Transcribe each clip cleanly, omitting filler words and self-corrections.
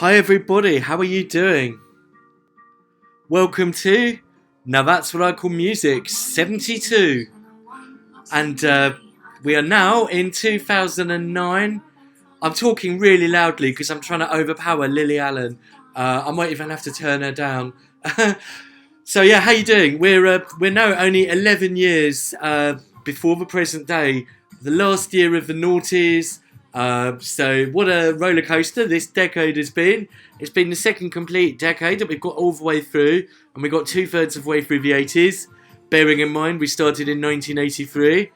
Hi everybody, how are you doing? Welcome to Now That's What I Call Music 72. And we are now in 2009. I'm talking really loudly because I'm trying to overpower Lily Allen. I might even have to turn her down. So yeah, how you doing? We're now only 11 years before the present day, the last year of the noughties. So what a roller coaster this decade has been. It's been the second complete decade that we've got all the way through, and we got 2/3 of the way through the 80s. Bearing in mind we started in 1983.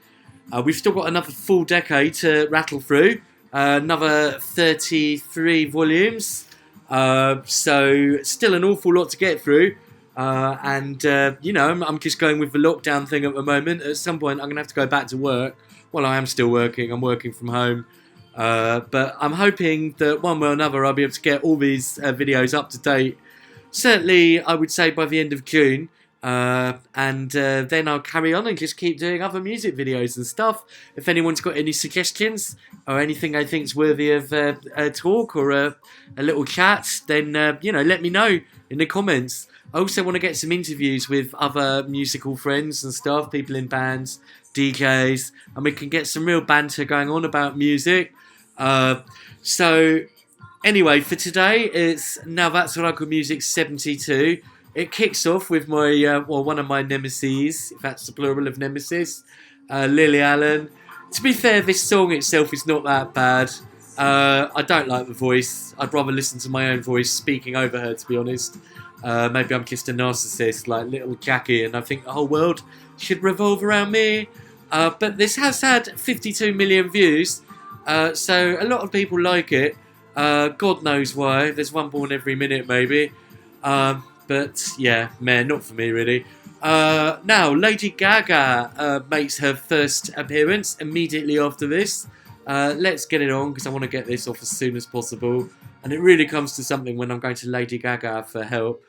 We've still got another full decade to rattle through. Another 33 volumes. So still an awful lot to get through. I'm just going with the lockdown thing at the moment. At some point I'm going to have to go back to work. Well, I am still working. I'm working from home. But I'm hoping that one way or another I'll be able to get all these videos up to date. Certainly, I would say by the end of June. And then I'll carry on and just keep doing other music videos and stuff. If anyone's got any suggestions or anything I think's worthy of a talk or a little chat, then let me know in the comments. I also want to get some interviews with other musical friends and stuff, people in bands, DJs, and we can get some real banter going on about music. So anyway, for today, it's Now That's What I Call Music 72. It kicks off with my one of my nemesis, if that's the plural of nemesis, Lily Allen. To be fair, this song itself is not that bad. I don't like the voice. I'd rather listen to my own voice speaking over her, to be honest. Maybe I'm just a narcissist like little Jackie, and I think the whole world should revolve around me. But this has had 52 million views, so a lot of people like it. God knows why. There's one born every minute, maybe. But yeah, man, not for me really. Now, Lady Gaga makes her first appearance immediately after this. Let's get it on because I want to get this off as soon as possible. And it really comes to something when I'm going to Lady Gaga for help.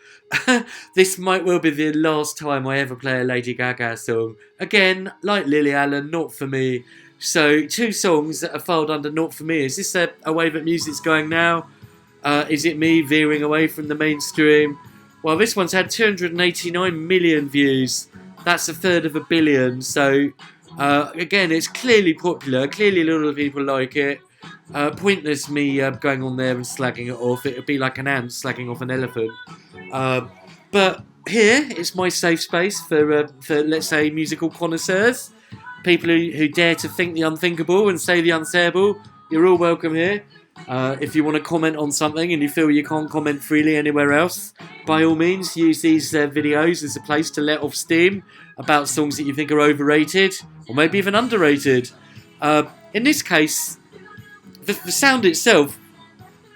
This might well be the last time I ever play a Lady Gaga song. Again, like Lily Allen, not for me. So, 2 songs that are filed under not for me. Is this a way that music's going now? Is it me veering away from the mainstream? Well, this one's had 289 million views. That's 1/3 of a billion. So, again, it's clearly popular. Clearly a lot of people like it. Pointless me going on there and slagging it off. It would be like an ant slagging off an elephant. But here is my safe space for let's say, musical connoisseurs. People who dare to think the unthinkable and say the unsayable. You're all welcome here. If you want to comment on something and you feel you can't comment freely anywhere else, by all means use these videos as a place to let off steam about songs that you think are overrated or maybe even underrated. In this case, the sound itself,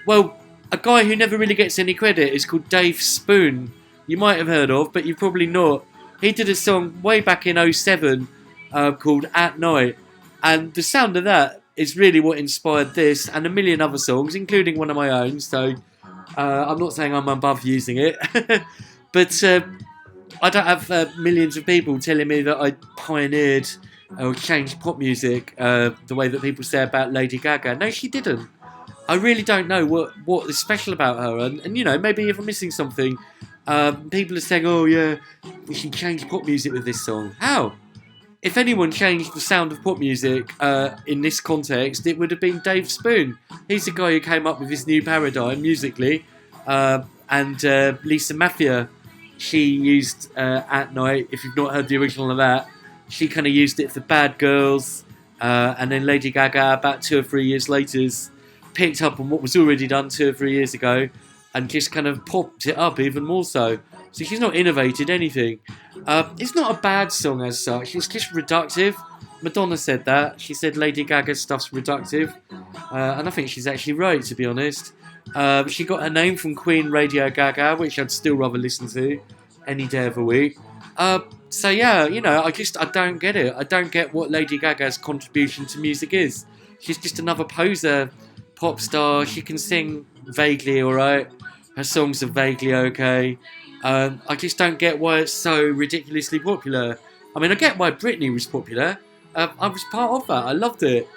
well, a guy who never really gets any credit is called Dave Spoon. You might have heard of, but you probably not. He did a song way back in 07 called At Night, and the sound of that is really what inspired this and a million other songs, including one of my own. So I'm not saying I'm above using it, but I don't have millions of people telling me that I pioneered or changed pop music the way that people say about Lady Gaga. No, she didn't. I really don't know what is special about her, and maybe if I'm missing something, people are saying, oh yeah, she changed pop music with this song. How? If anyone changed the sound of pop music in this context, it would have been Dave Spoon. He's the guy who came up with this new paradigm musically. And Lisa Mafia, she used At Night. If you've not heard the original of that, she kind of used it for Bad Girls. And then Lady Gaga, about 2 or 3 years later, picked up on what was already done 2 or 3 years ago and just kind of popped it up even more so. So she's not innovated anything. It's not a bad song as such. It's just reductive. Madonna said that. She said Lady Gaga's stuff's reductive. And I think she's actually right, to be honest. She got her name from Queen Radio Gaga, which I'd still rather listen to any day of the week. So yeah, I don't get it. I don't get what Lady Gaga's contribution to music is. She's just another poser pop star. She can sing vaguely alright. Her songs are vaguely okay. I just don't get why it's so ridiculously popular. I mean, I get why Britney was popular. I was part of that. I loved it.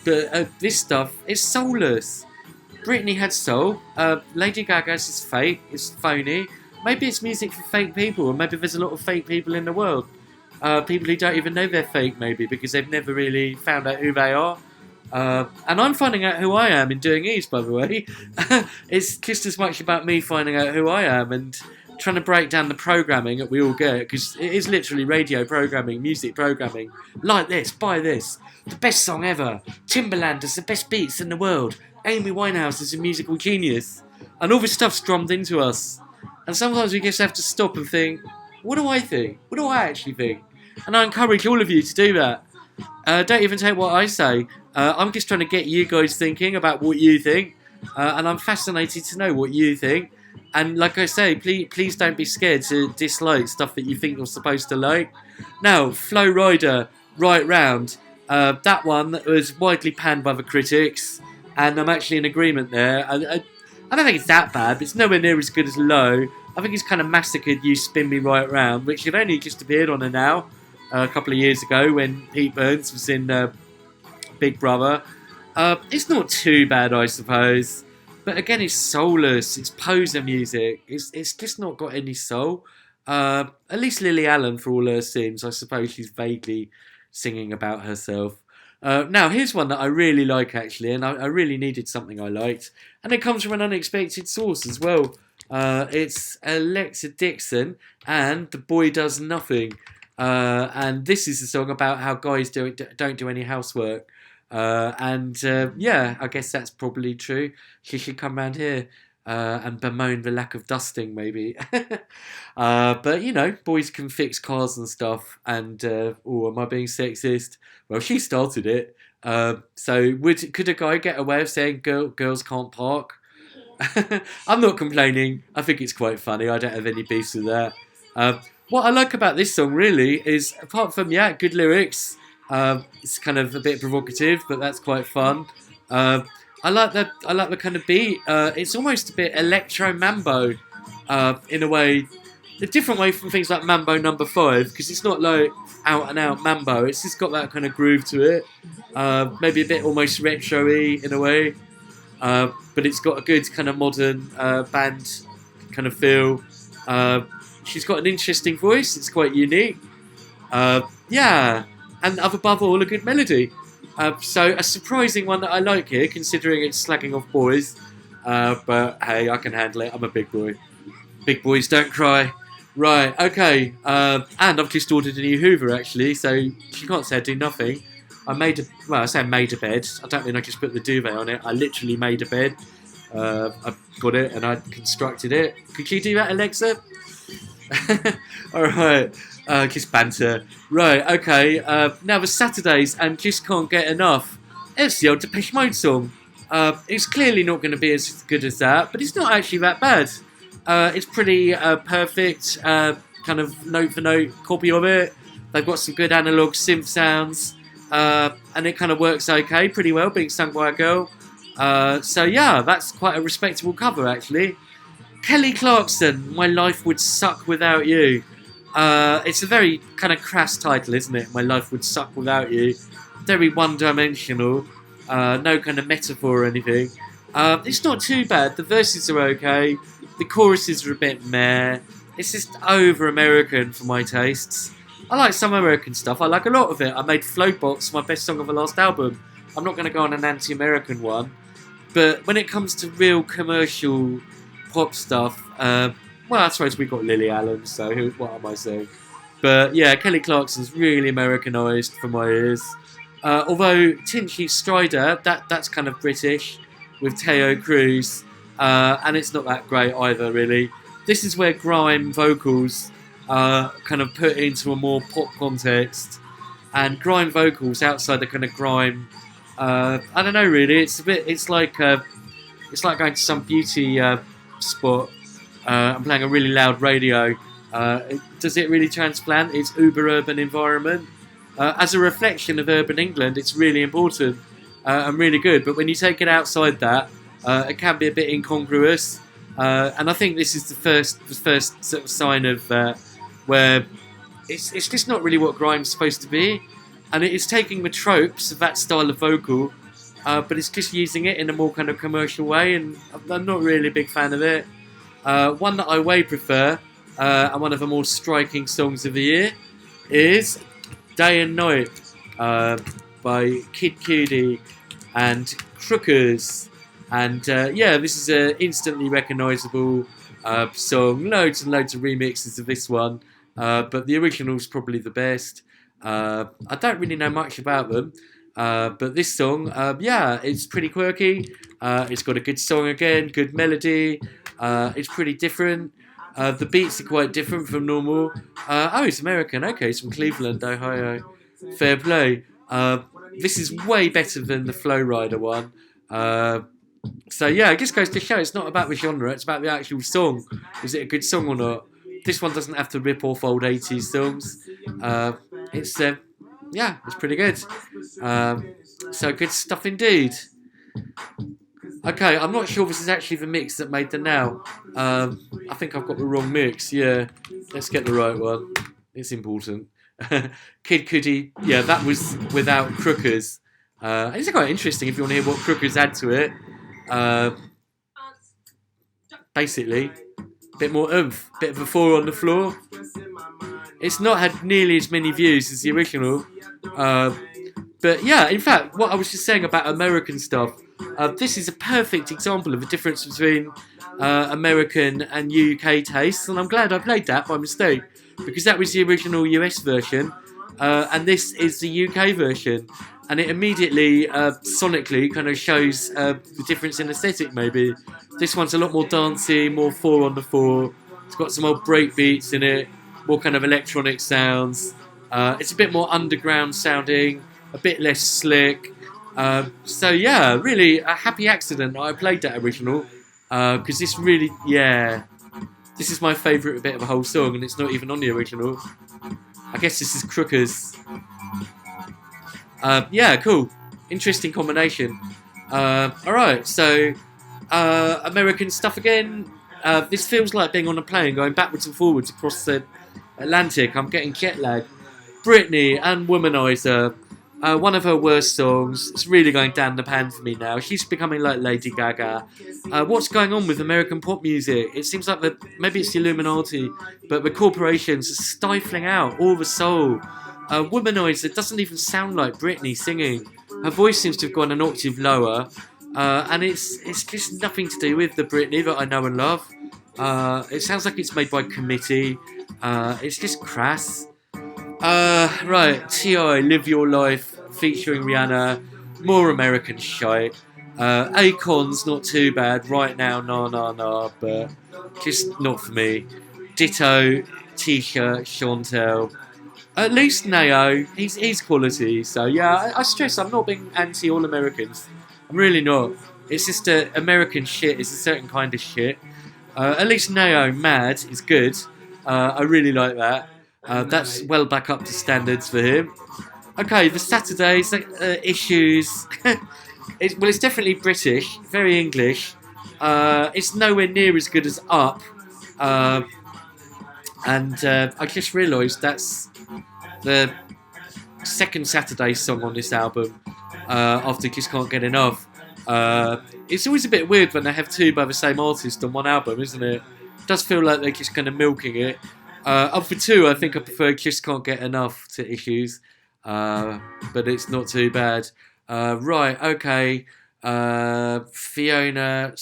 But this stuff is soulless. Britney had soul. Lady Gaga's is fake. It's phony. Maybe it's music for fake people, or maybe there's a lot of fake people in the world. People who don't even know they're fake, maybe, because they've never really found out who they are. And I'm finding out who I am in doing these, by the way. It's just as much about me finding out who I am and trying to break down the programming that we all get, because it is literally radio programming, music programming. Like this, buy this, the best song ever. Timbaland does the best beats in the world. Amy Winehouse is a musical genius. And all this stuff's drummed into us. And sometimes we just have to stop and think, what do I think? What do I actually think? And I encourage all of you to do that. Don't even take what I say. I'm just trying to get you guys thinking about what you think. And I'm fascinated to know what you think. And like I say, please don't be scared to dislike stuff that you think you're supposed to like. Now, Flow Rider, Right Round. That one was widely panned by the critics. And I'm actually in agreement there. I don't think it's that bad, but it's nowhere near as good as Low. I think it's kind of massacred You Spin Me Right Round, which had only just appeared on her now a couple of years ago when Pete Burns was in Big Brother. It's not too bad, I suppose. But again, it's soulless. It's poser music. It's just not got any soul. At least Lily Allen, for all her sins, I suppose she's vaguely singing about herself. Now, here's one that I really like, actually, and I really needed something I liked. And it comes from an unexpected source as well. It's Alexa Dixon and The Boy Does Nothing. And this is a song about how guys don't do any housework. Yeah, I guess that's probably true. She should come round here and bemoan the lack of dusting, maybe. But, you know, boys can fix cars and stuff. And, am I being sexist? Well, she started it. So could a guy get away with saying girls can't park? I'm not complaining. I think it's quite funny. I don't have any beefs with that. What I like about this song, really, is apart from, good lyrics, it's kind of a bit provocative, but that's quite fun. I like the kind of beat. It's almost a bit electro mambo, in a way, a different way from things like Mambo Number 5, because it's not like out and out mambo. It's just got that kind of groove to it. Maybe a bit almost retro-y in a way, but it's got a good kind of modern band kind of feel. She's got an interesting voice. It's quite unique. And above all, a good melody. So a surprising one that I like here, considering it's slagging off boys. But hey, I can handle it. I'm a big boy. Big boys don't cry. Right, okay. And I've just ordered a new Hoover, actually, so she can't say I do nothing. I say I made a bed. I don't mean I just put the duvet on it. I literally made a bed. I got it and I constructed it. Could you do that, Alexa? Alright. Just banter. Right, okay. Now the Saturdays and just can't get enough. It's the old Depeche Mode song. It's clearly not going to be as good as that, but it's not actually that bad. It's pretty perfect, kind of note for note copy of it. They've got some good analog synth sounds, and it kind of works okay, pretty well, being sung by a girl. So yeah, that's quite a respectable cover, actually. Kelly Clarkson, My Life Would Suck Without You. It's a very kind of crass title, isn't it? My Life Would Suck Without You. Very one-dimensional, no kind of metaphor or anything. It's not too bad. The verses are okay. The choruses are a bit meh. It's just over-American for my tastes. I like some American stuff. I like a lot of it. I made Floatbox my best song of the last album. I'm not going to go on an anti-American one. But when it comes to real commercial pop stuff, well, I suppose we got Lily Allen, so what am I saying? But yeah, Kelly Clarkson's really Americanised for my ears. Although Tinchy Strider, that's kind of British, with Teo Cruz. And it's not that great either, really. This is where grime vocals are kind of put into a more pop context, and grime vocals outside the kind of grime. I don't know, really. It's like going to some beauty spot. I'm playing a really loud radio. Does it really transplant its uber urban environment? As a reflection of urban England, it's really important and really good. But when you take it outside that, it can be a bit incongruous, and I think this is the first sort of sign of where it's just not really what grime's supposed to be, and it is taking the tropes of that style of vocal but it's just using it in a more kind of commercial way, and I'm not really a big fan of it. One that I way prefer, and one of the more striking songs of the year, is Day and Night by Kid Cudi and Crookers. And yeah, this is an instantly recognisable song. Loads and loads of remixes of this one, but the original's probably the best. I don't really know much about them, but this song, yeah, it's pretty quirky. It's got a good song again, good melody. It's pretty different. The beats are quite different from normal. Oh, it's American. Okay, it's from Cleveland, Ohio. Fair play. This is way better than the Flow Rider one. So yeah, it just goes to show it's not about the genre, it's about the actual song. Is it a good song or not? This one doesn't have to rip off old 80s songs. It's yeah, it's pretty good. So good stuff indeed. Okay, I'm not sure this is actually the mix that made the Now. I think I've got the wrong mix. Yeah, let's get the right one. It's important. Kid Cudi, yeah, that was without Crookers. It's quite interesting if you want to hear what Crookers add to it. Basically, a bit more oomph, bit of a 4 on the floor. It's not had nearly as many views as the original. But yeah, in fact, what I was just saying about American stuff, this is a perfect example of the difference between American and UK tastes, and I'm glad I played that by mistake, because that was the original US version, and this is the UK version, and it immediately, sonically, kind of shows the difference in aesthetic, maybe. This one's a lot more dancey, more 4 on the 4, it's got some old break beats in it, more kind of electronic sounds, it's a bit more underground sounding, a bit less slick. So yeah, really a happy accident I played that original, because this really, yeah, this is my favourite bit of the whole song, and it's not even on the original. I guess this is Crookers. Yeah, cool, interesting combination. Alright, so American stuff again. This feels like being on a plane going backwards and forwards across the Atlantic. I'm getting jet lag. Britney and Womanizer. One of her worst songs. It's really going down the pan for me now. She's becoming like Lady Gaga. What's going on with American pop music? It seems like maybe it's the Illuminati, but the corporations are stifling out all the soul. Womanizer doesn't even sound like Britney singing. Her voice seems to have gone an octave lower, and it's just nothing to do with the Britney that I know and love. It sounds like it's made by Committee. It's just crass. Right, T.I. Live Your Life featuring Rihanna, more American shite. Akon's not too bad, Right Now, nah, but just not for me. Ditto, T-shirt, Chantel. At least Nao, he's quality, so yeah, I stress I'm not being anti all Americans. I'm really not. It's just American shit is a certain kind of shit. At least Nao, Mad, is good. I really like that. That's well back up to standards for him. Okay, the Saturdays issues. It's definitely British, very English. It's nowhere near as good as Up. And I just realised that's the second Saturday song on this album. After Just Can't Get Enough. It's always a bit weird when they have two by the same artist on one album, isn't it? It does feel like they're just kind of milking it. Up for two, I think I prefer Just Can't Get Enough to Issues, but it's not too bad. Right, okay. Leona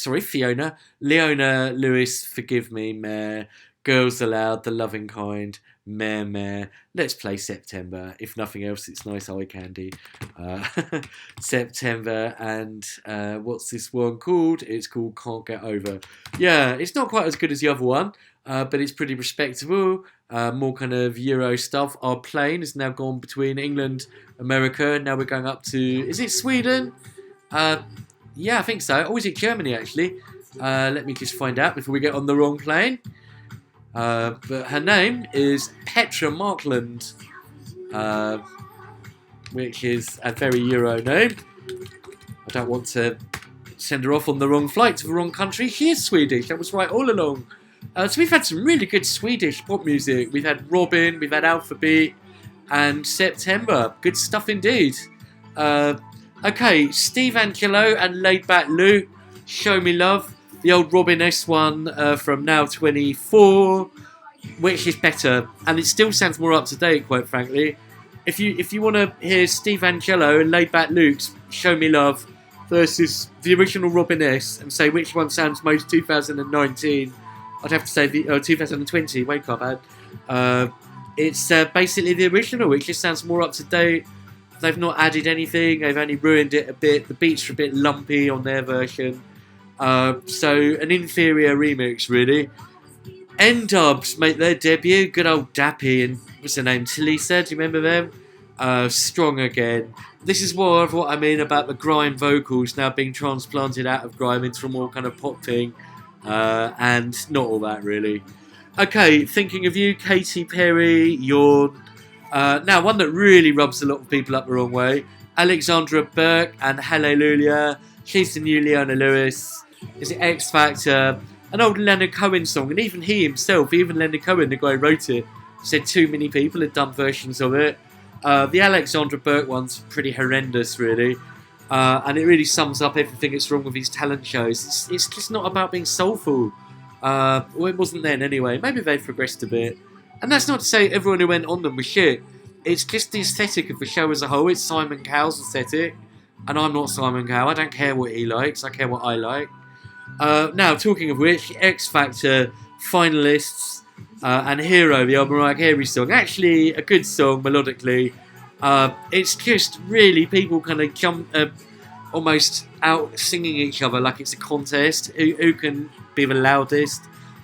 Lewis, Forgive Me, meh. Girls Aloud, The Loving Kind, meh. Let's play September. If nothing else, it's nice eye candy. September, and what's this one called? It's called Can't Get Over. Yeah, it's not quite as good as the other one. But it's pretty respectable, more kind of Euro stuff. Our plane has now gone between England, America, now we're going up to, is it Sweden? Yeah, I think so. Or is it Germany, actually? Let me just find out before we get on the wrong plane. But her name is Petra Markland, which is a very Euro name. I don't want to send her off on the wrong flight to the wrong country. She is Swedish, that was right all along. So we've had some really good Swedish pop music. We've had Robin, we've had Alphabet, and September. Good stuff indeed. Okay, Steve Angello and Laid Back Luke, Show Me Love. The old Robin S one from Now 24, which is better, and it still sounds more up to date, quite frankly. If you want to hear Steve Angello and Laid Back Luke's Show Me Love versus the original Robin S, and say which one sounds most 2019, I'd have to say the 2020. Wake up, Ad. It's basically the original. It just sounds more up to date. They've not added anything. They've only ruined it a bit. The beats are a bit lumpy on their version. So an inferior remix, really. N-Dubs make their debut. Good old Dappy and what's her name? Talisa. Do you remember them? Strong again. This is more of what I mean about the grime vocals now being transplanted out of grime into a more kind of pop thing, and not all that really. Okay, Thinking of You, Katy Perry, Yawn. Now, one that really rubs a lot of people up the wrong way. Alexandra Burke and Hallelujah. She's the new Leona Lewis. Is it X Factor? An old Leonard Cohen song, and even he himself, even Leonard Cohen, the guy who wrote it, said too many people had done versions of it. The Alexandra Burke one's pretty horrendous, really. And it really sums up everything that's wrong with his talent shows. It's just not about being soulful. Well, it wasn't then anyway. Maybe they've progressed a bit. And that's not to say everyone who went on them was shit. It's just the aesthetic of the show as a whole. It's Simon Cowell's aesthetic. And I'm not Simon Cowell. I don't care what he likes. I care what I like. Now, talking of which, X Factor finalists and Hero, the old Mariah Carey song. Actually, a good song melodically. It's just really people kind of jump, almost out singing each other like it's a contest. Who can be the loudest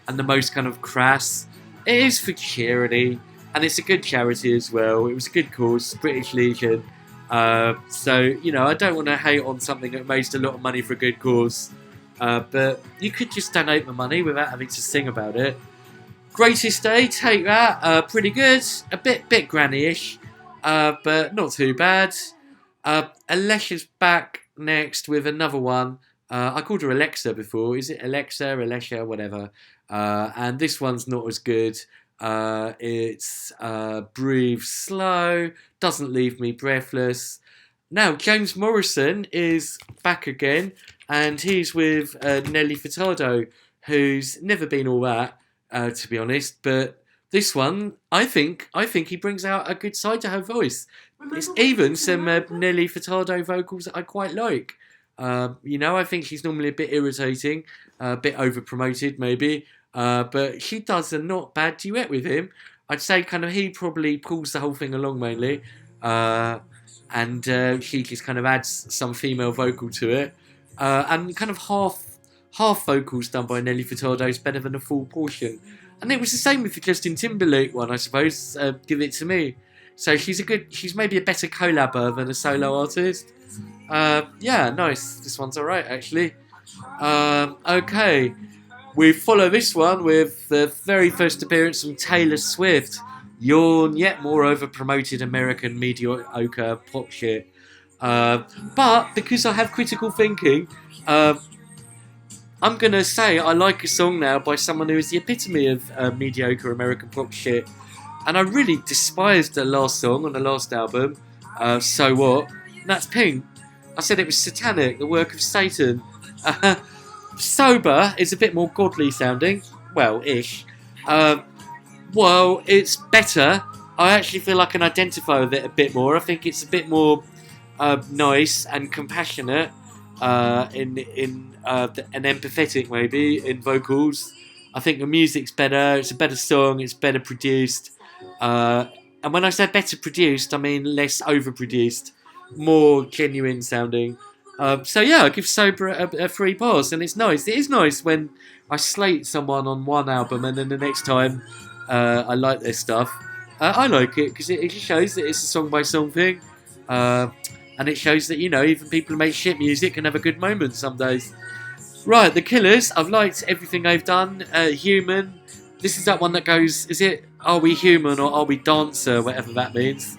and the most kind of crass. It is for charity, and it's a good charity as well. It was a good cause, British Legion. So, you know, I don't want to hate on something that raised a lot of money for a good cause. But you could just donate the money without having to sing about it. Greatest Day, take that. Pretty good. A bit granny-ish, but not too bad. Alesha's back next with another one. I called her Alexa before. Is it Alexa, Alesha, whatever? And this one's not as good. It's Breathe Slow, Doesn't Leave Me Breathless. Now, James Morrison is back again, and he's with Nelly Furtado, who's never been all that, to be honest. But this one, I think he brings out a good side to her voice. It's even some Nelly Furtado vocals that I quite like. You know, I think she's normally a bit irritating, a bit over-promoted maybe, but she does a not bad duet with him. I'd say kind of he probably pulls the whole thing along mainly, and she just kind of adds some female vocal to it, and kind of half vocals done by Nelly Furtado is better than a full portion. And it was the same with the Justin Timberlake one, I suppose. Give It to Me. So she's maybe a better collabor than a solo artist. Yeah, nice. This one's alright, actually. Okay. We follow this one with the very first appearance from Taylor Swift. Yawn, yet more over-promoted American mediocre pop shit. But because I have critical thinking, I'm going to say I like a song now by someone who is the epitome of mediocre American pop shit. And I really despised the last song on the last album, So What? And that's Pink. I said it was satanic, the work of Satan. Sober is a bit more godly sounding. Well, ish. Well, it's better. I actually feel I can identify with it a bit more. I think it's a bit more nice and compassionate and empathetic maybe in vocals. I think the music's better. It's a better song. It's better produced. And when I say better produced, I mean less overproduced, more genuine sounding. So yeah, I give Sober a free pass, and it's nice. It is nice when I slate someone on one album and then the next time I like their stuff. I like it because it just shows that it's a song by song thing, and it shows that, you know, even people who make shit music can have a good moment some days. Right, The Killers. I've liked everything they've done. Human. This is that one that goes, is it Are We Human or Are We Dancer, whatever that means.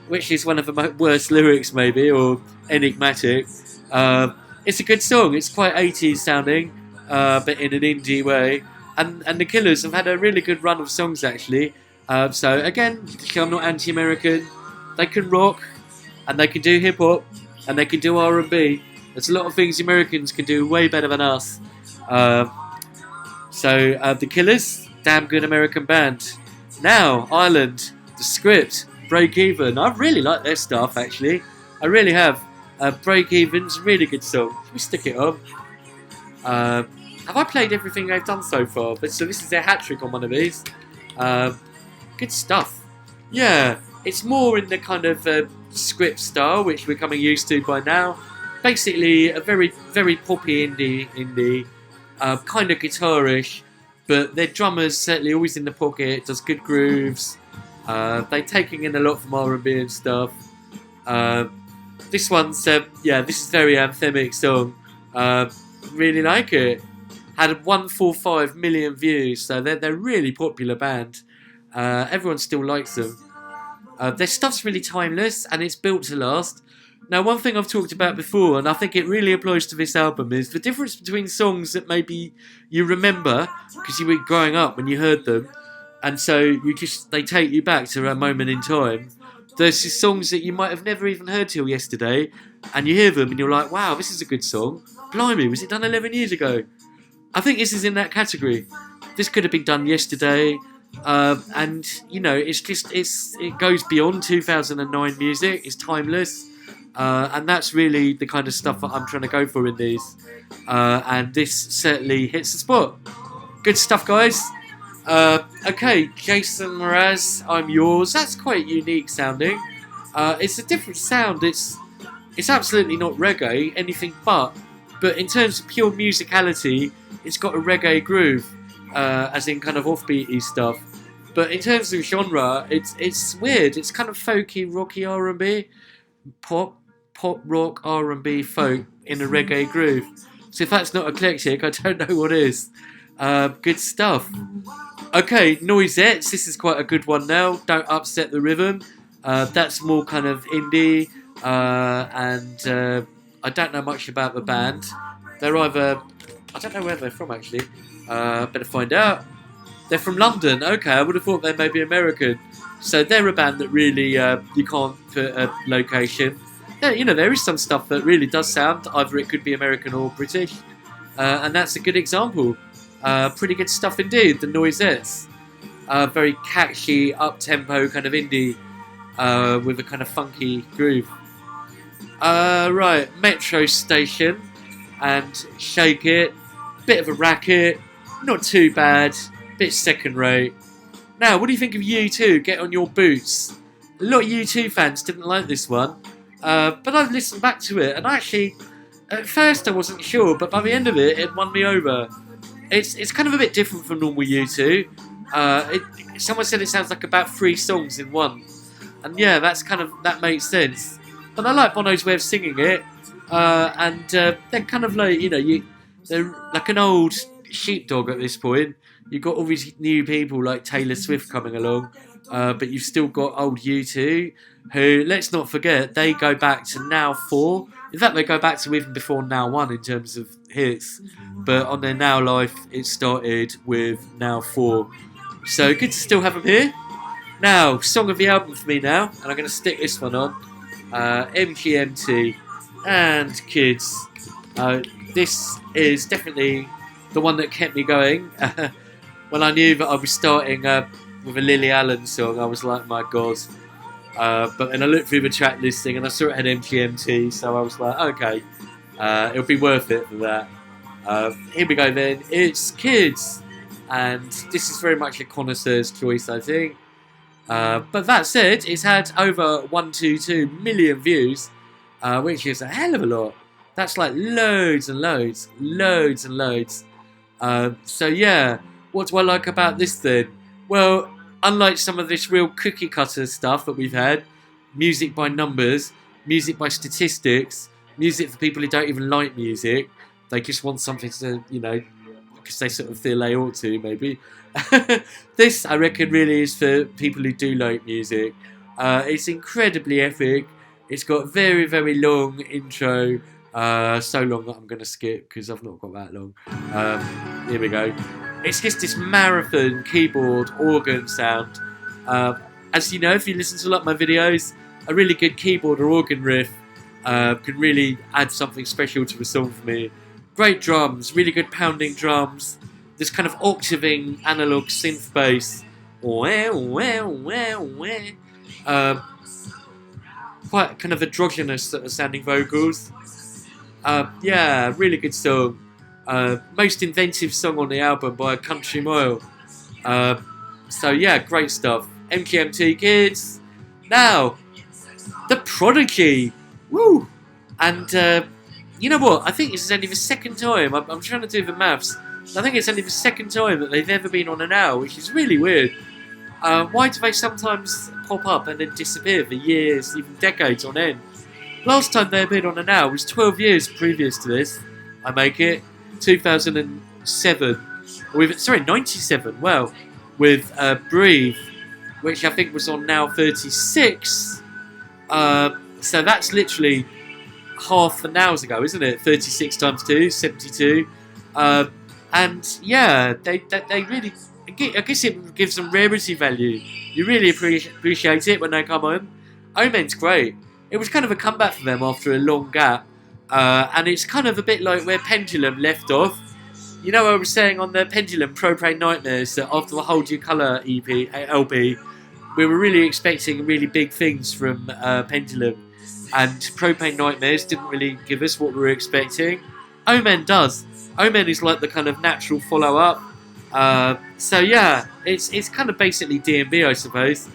Which is one of the worst lyrics maybe, or enigmatic. It's a good song. It's quite 80s sounding, but in an indie way. And The Killers have had a really good run of songs actually. So again, I'm not anti-American. They can rock and they can do hip-hop. and they can do R&B. There's a lot of things Americans can do way better than us. So The Killers, damn good American band. Now Ireland, The Script, Break Even. I really like their stuff actually. I really have. Break Even's a really good song. Should we stick it on? Have I played everything they've done so far? So this is their hat trick on one of these. Good stuff. Yeah, it's more in the kind of Script style, which we're coming used to by now. Basically, a very, very poppy indie, kind of guitarish, but their drummer's certainly always in the pocket, does good grooves. They're taking in a lot from R&B and stuff. This one's, this is a very anthemic song. Really like it. Had 145 million views, so they're a really popular band. Everyone still likes them. Their stuff's really timeless and it's built to last. Now, one thing I've talked about before, and I think it really applies to this album, is the difference between songs that maybe you remember because you were growing up when you heard them, and so they take you back to a moment in time. There's these songs that you might have never even heard till yesterday, and you hear them and you're like, wow, this is a good song. Blimey, was it done 11 years ago? I think this is in that category. This could have been done yesterday, and you know, it goes beyond 2009 music. It's timeless, and that's really the kind of stuff that I'm trying to go for in these. And this certainly hits the spot. Good stuff, guys. Okay, Jason Mraz, I'm Yours. That's quite unique sounding. It's a different sound. It's absolutely not reggae, anything but. But in terms of pure musicality, it's got a reggae groove, as in kind of offbeaty stuff. But in terms of genre, it's weird. It's kind of folky, rocky R&B, pop rock R&B folk in a reggae groove. So if that's not eclectic, I don't know what is. Good stuff. Okay, Noisettes. This is quite a good one now. Don't Upset the Rhythm. That's more kind of indie, and I don't know much about the band. They're either... I don't know where they're from, actually. Better find out. They're from London. Okay, I would have thought they may be American. So they're a band that really... you can't put a location. Yeah, you know, there is some stuff that really does sound... Either it could be American or British. And that's a good example. Pretty good stuff indeed, the Noisettes. Very catchy, up-tempo kind of indie. With a kind of funky groove. Right, Metro Station and Shake It. Bit of a racket, not too bad, bit second rate. Now, what do you think of U2, Get On Your Boots? A lot of U2 fans didn't like this one, but I've listened back to it, and actually, at first I wasn't sure, but by the end of it, it won me over. It's kind of a bit different from normal U2. Someone said it sounds like about 3 songs in one, and yeah, that makes sense. But I like Bono's way of singing it, and they're kind of like, you know, they're like an old sheepdog at this point. You've got all these new people like Taylor Swift coming along, but you've still got old U2, who, let's not forget, they go back to Now 4. In fact, they go back to even before Now 1 in terms of hits, but on their Now life, it started with Now 4. So good to still have them here. Now, song of the album for me now, and I'm going to stick this one on. MGMT and Kids. This is definitely the one that kept me going. When I knew that I was starting with a Lily Allen song, I was like, my God. But then I looked through the track listing and I saw it had MGMT, so I was like, okay, it'll be worth it for that. Here we go then. It's Kids, and this is very much a connoisseur's choice, I think. But that said, it's had over 122 million views, which is a hell of a lot. That's like loads and loads. So yeah, what do I like about this then? Well, unlike some of this real cookie cutter stuff that we've had, music by numbers, music by statistics, music for people who don't even like music, they just want something to, you know, because they sort of feel they ought to, maybe. This, I reckon, really is for people who do like music. It's incredibly epic. It's got very, very long intro. So long that I'm going to skip because I've not got that long. Here we go. It's just this marathon keyboard organ sound. As you know, if you listen to a lot of my videos, a really good keyboard or organ riff can really add something special to a song for me. Great drums, really good pounding drums. This kind of octaving analog synth bass. Quite kind of androgynous sort of sounding vocals. Yeah, really good song. Most inventive song on the album by a country mile. So yeah, great stuff. MGMT kids. Now, The Prodigy. Woo! And you know what? I think this is only the second time. I'm trying to do the maths. I think it's only the second time that they've ever been on an hour, which is really weird. Why do they sometimes pop up and then disappear for years, even decades on end? Last time they've been on an hour was 12 years previous to this. I make it 2007. 97. Well, with Breathe, which I think was on Now 36. So that's literally half an hour ago, isn't it? 36 times 2, 72. And yeah, they really, I guess it gives them rarity value. You really appreciate it when they come on. Omen's great. It was kind of a comeback for them after a long gap. And it's kind of a bit like where Pendulum left off. You know, I was saying on the Pendulum Propane Nightmares that after the Hold Your Colour LP, we were really expecting really big things from Pendulum. And Propane Nightmares didn't really give us what we were expecting. Omen does. Omen is like the kind of natural follow-up. So yeah, it's kind of basically D&B, I suppose.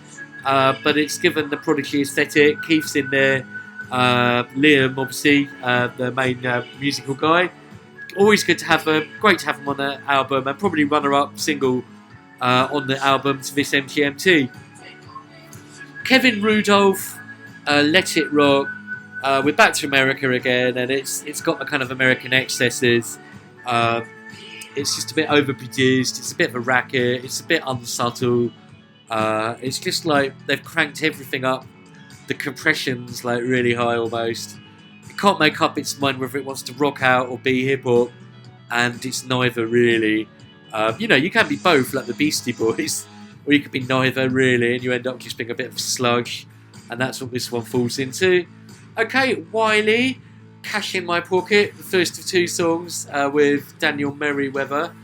But it's given the Prodigy aesthetic. Keith's in there. Liam, obviously, the main musical guy. Always good to have great to have him on the album, and probably runner-up single on the album to this MGMT. Kevin Rudolph, Let It Rock. We're back to America again, and it's got the kind of American excesses. It's just a bit overproduced. It's a bit of a racket. It's a bit unsubtle. It's just like they've cranked everything up. The compression's like really high almost. It can't make up its mind whether it wants to rock out or be hip hop, and it's neither really. You know, you can be both, like the Beastie Boys, or you could be neither really, and you end up just being a bit of a sludge, and that's what this one falls into. Okay, Wiley, Cash in My Pocket, the first of two songs with Daniel Merriweather.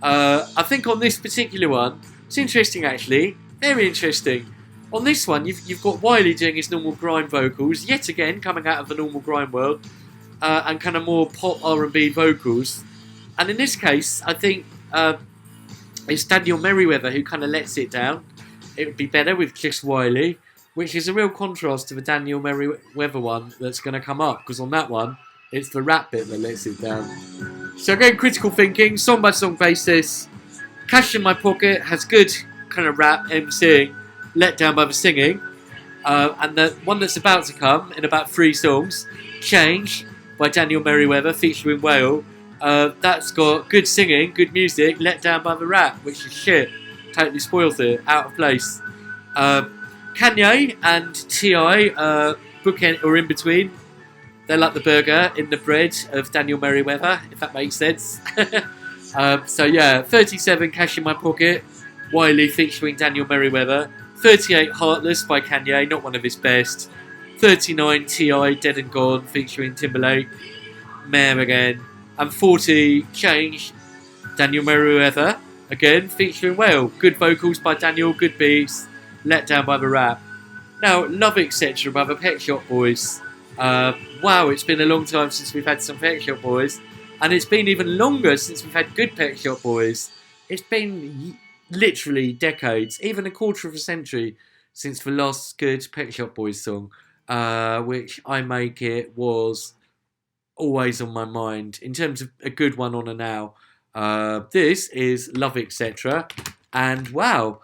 I think on this particular one, it's interesting actually, very interesting. On this one, you've got Wiley doing his normal grime vocals, yet again coming out of the normal grime world, and kind of more pop R&B vocals. And in this case, I think it's Daniel Merriweather who kind of lets it down. It would be better with just Wiley, which is a real contrast to the Daniel Merriweather one that's going to come up, because on that one, it's the rap bit that lets it down. So again, critical thinking, song by song basis. Cash in My Pocket has good kind of rap MCing, let down by the singing. And the one that's about to come in about 3 songs, Change by Daniel Merriweather featuring Whale. That's got good singing, good music, let down by the rap, which is shit. Totally spoils it, out of place. Kanye and T.I. bookend or in between. They're like the burger in the bread of Daniel Merriweather, if that makes sense. So yeah, 37 Cash in My Pocket, Wiley featuring Daniel Merriweather. 38 Heartless by Kanye, not one of his best. 39 T.I. Dead and Gone featuring Timberlake, Mare again. And 40 Change, Daniel Merriweather again featuring Whale. Good vocals by Daniel, good beats, let down by the rap. Now, Love Etc. by the Pet Shop Boys. Wow, it's been a long time since we've had some Pet Shop Boys, and it's been even longer since we've had good Pet Shop Boys. It's been literally decades, even a quarter of a century since the last good Pet Shop Boys song, which I make it was always on my mind in terms of a good one on a now. This is Love Etc. And wow,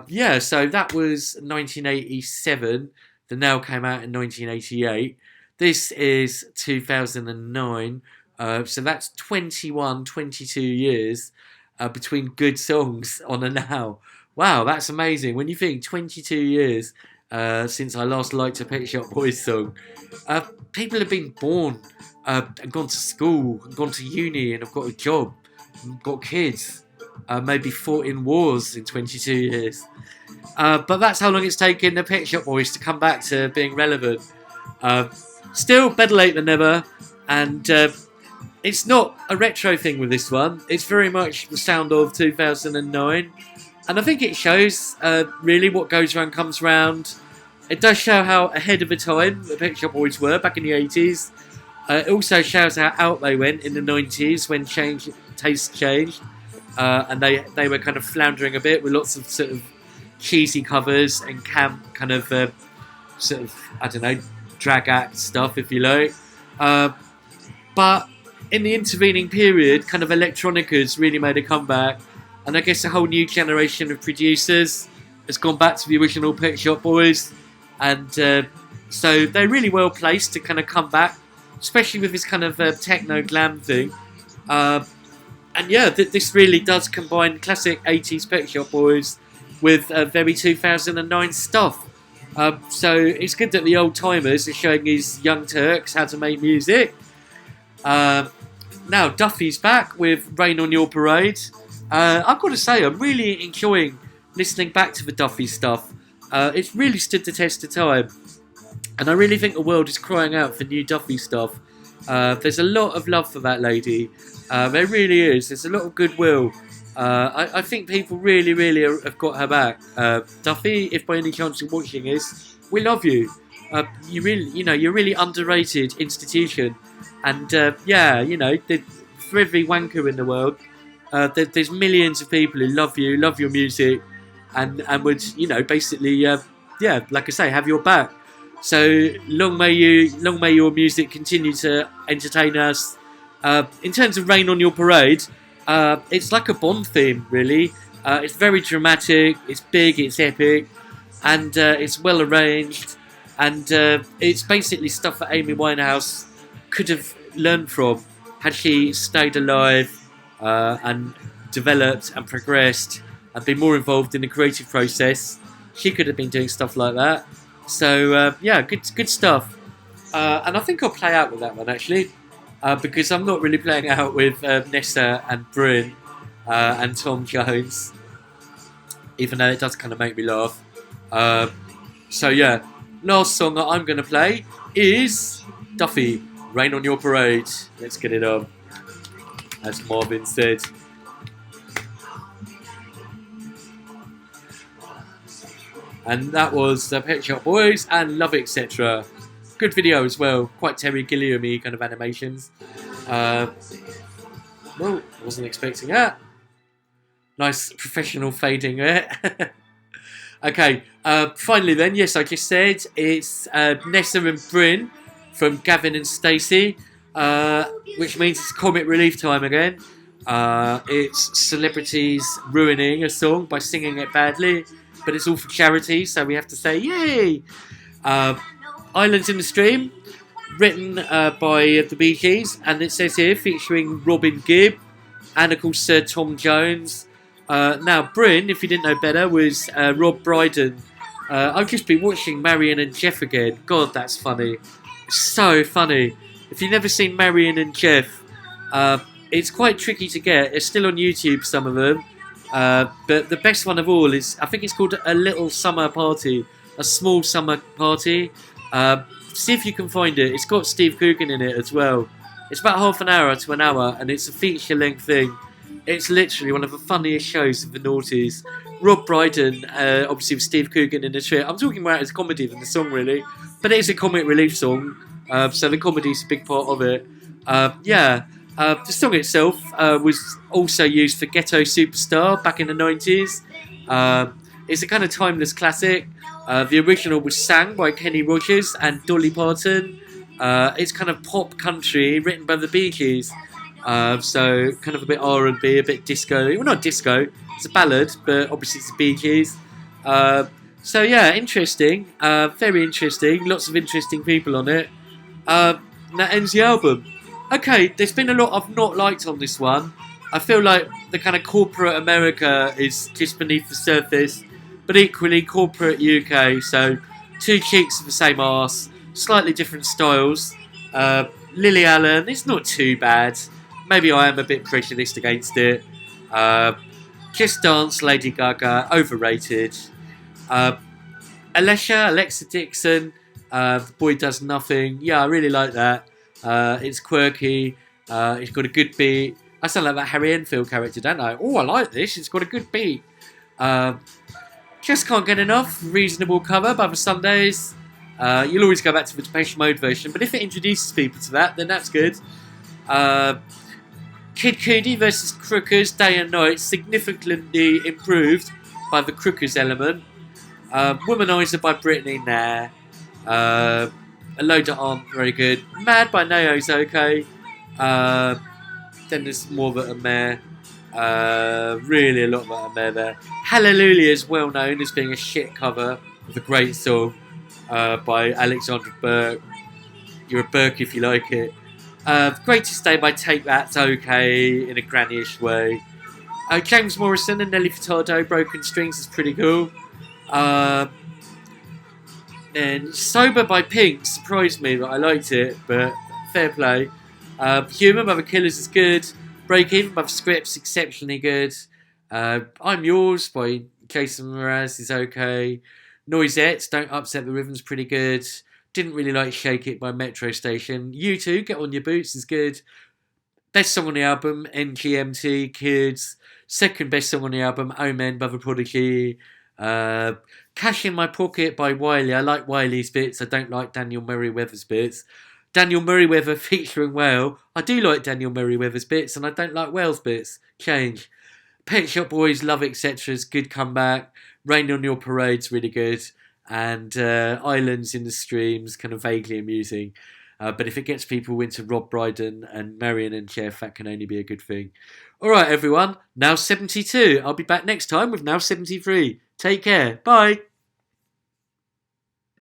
yeah, so that was 1987. The Now came out in 1988. This is 2009. So that's 22 years between good songs on a Now. Wow, that's amazing. When you think 22 years since I last liked a Pet Shop Boys song, people have been born and gone to school, and gone to uni, and have got a job, and got kids, maybe fought in wars in 22 years. But that's how long it's taken the Pet Shop Boys to come back to being relevant. still better late than never. And it's not a retro thing with this one. It's very much the sound of 2009. And I think it shows really what goes around comes round. It does show how ahead of the time the Pet Shop Boys were back in the 80s. It also shows how out they went in the 90s when tastes changed. And they were kind of floundering a bit with lots of sort of cheesy covers and camp kind of sort of, I don't know, drag act stuff, if you like. But in the intervening period, kind of electronica's really made a comeback. And I guess a whole new generation of producers has gone back to the original Pet Shop Boys. And so they're really well placed to kind of come back, especially with this kind of techno glam thing. And yeah, this really does combine classic 80s Pet Shop Boys with very 2009 stuff. So it's good that the old timers are showing these young Turks how to make music. Now Duffy's back with Rain on Your Parade. I've got to say, I'm really enjoying listening back to the Duffy stuff. It's really stood the test of time. And I really think the world is crying out for new Duffy stuff. There's a lot of love for that lady. There really is. There's a lot of goodwill. I think people really have got her back. Duffy, if by any chance you're watching this, we love you. You're a really underrated institution. And yeah, for every wanker in the world, there's millions of people who love you, love your music, and would, basically, like I say, have your back. So long may your music continue to entertain us. In terms of Rain on Your Parade, it's like a Bond theme, really. It's very dramatic, it's big, it's epic, and it's well arranged. And it's basically stuff that Amy Winehouse could have learned from had she stayed alive and developed and progressed and been more involved in the creative process. She could have been doing stuff like that. So yeah, good stuff. And I think I'll play out with that one actually, because I'm not really playing out with Nessa and Bryn and Tom Jones, even though it does kind of make me laugh. So yeah, last song that I'm going to play is Duffy, Rain on Your Parade. Let's get it on, as Marvin said. And that was the Pet Shop Boys and Love Etc. Good video as well, quite Terry Gilliam-y kind of animations. Well, wasn't expecting that. Nice professional fading there. Okay, finally then, yes, I just said it's Nessa and Bryn from Gavin and Stacey, which means it's comic relief time again. It's celebrities ruining a song by singing it badly, but it's all for charity, so we have to say yay. Islands in the Stream, written by the Bee Gees, and it says here featuring Robin Gibb and of course Tom Jones. Now Bryn, if you didn't know better, was Rob Brydon. I've just been watching Marion and Jeff again. God, that's funny. So funny. If you've never seen Marion and Jeff, it's quite tricky to get. It's still on YouTube, some of them. But the best one of all is, I think it's called A Little Summer Party. A Small Summer Party. See if you can find it. It's got Steve Coogan in it as well. It's about half an hour to an hour, and it's a feature-length thing. It's literally one of the funniest shows of the noughties. Rob Brydon, obviously with Steve Coogan in the trip. I'm talking about it as comedy than the song, really. But it is a comic relief song, so the comedy's a big part of it. The song itself was also used for Ghetto Superstar back in the 90s. It's a kind of timeless classic. The original was sang by Kenny Rogers and Dolly Parton. It's kind of pop country written by the Bee Gees. So kind of a bit R&B, a bit disco. Well, not disco, it's a ballad, but obviously it's the Bee Gees. So yeah, interesting. Very interesting. Lots of interesting people on it. And that ends the album. Okay, there's been a lot I've not liked on this one. I feel like the kind of corporate America is just beneath the surface, but equally corporate UK. So two cheeks of the same arse, slightly different styles. Lily Allen, it's not too bad. Maybe I am a bit prejudiced against it. Just Dance, Lady Gaga, overrated. Alexa Dixon, The boy does nothing. Yeah, I really like that. It's quirky. It's got a good beat. I sound like that Harry Enfield character, don't I? Oh, I like this. It's got a good beat. Just can't get enough. Reasonable cover by the Sundays. You'll always go back to the Depeche Mode version, but if it introduces people to that, then that's good. Kid Cudi versus Crookers, Day and Night, significantly improved by the Crookers element. Womanizer by Britney, nah. A load that aren't very good. Mad by Neo's okay. Then there's more that are meh. Really a lot that are meh there. Hallelujah is well known as being a shit cover of a great song by Alexandra Burke. You're a Burke if you like it. Greatest Day by Take That's okay in a granny-ish way. James Morrison and Nelly Furtado, Broken Strings is pretty cool. Then Sober by Pink surprised me that I liked it, but fair play. Human by the Killers is good. Break Even by the Scripts, exceptionally good. I'm Yours by Jason Mraz is okay. Noisettes, Don't Upset the Rhythm's pretty good. Didn't really like Shake It by Metro Station. U2, Get On Your Boots is good. Best song on the album, MGMT, Kids. Second best song on the album, Omen by The Prodigy. Cash in My Pocket by Wiley. I like Wiley's bits. I don't like Daniel Merriweather's bits. Daniel Merriweather featuring Whale. I do like Daniel Merriweather's bits, and I don't like Whale's bits. Change. Pet Shop Boys, Love Etc's good comeback. Rain on Your Parade's really good. And Islands in the Streams, kind of vaguely amusing. But if it gets people into Rob Brydon and Marion and Jeff, that can only be a good thing. Alright everyone, Now 72. I'll be back next time with Now 73. Take care. Bye.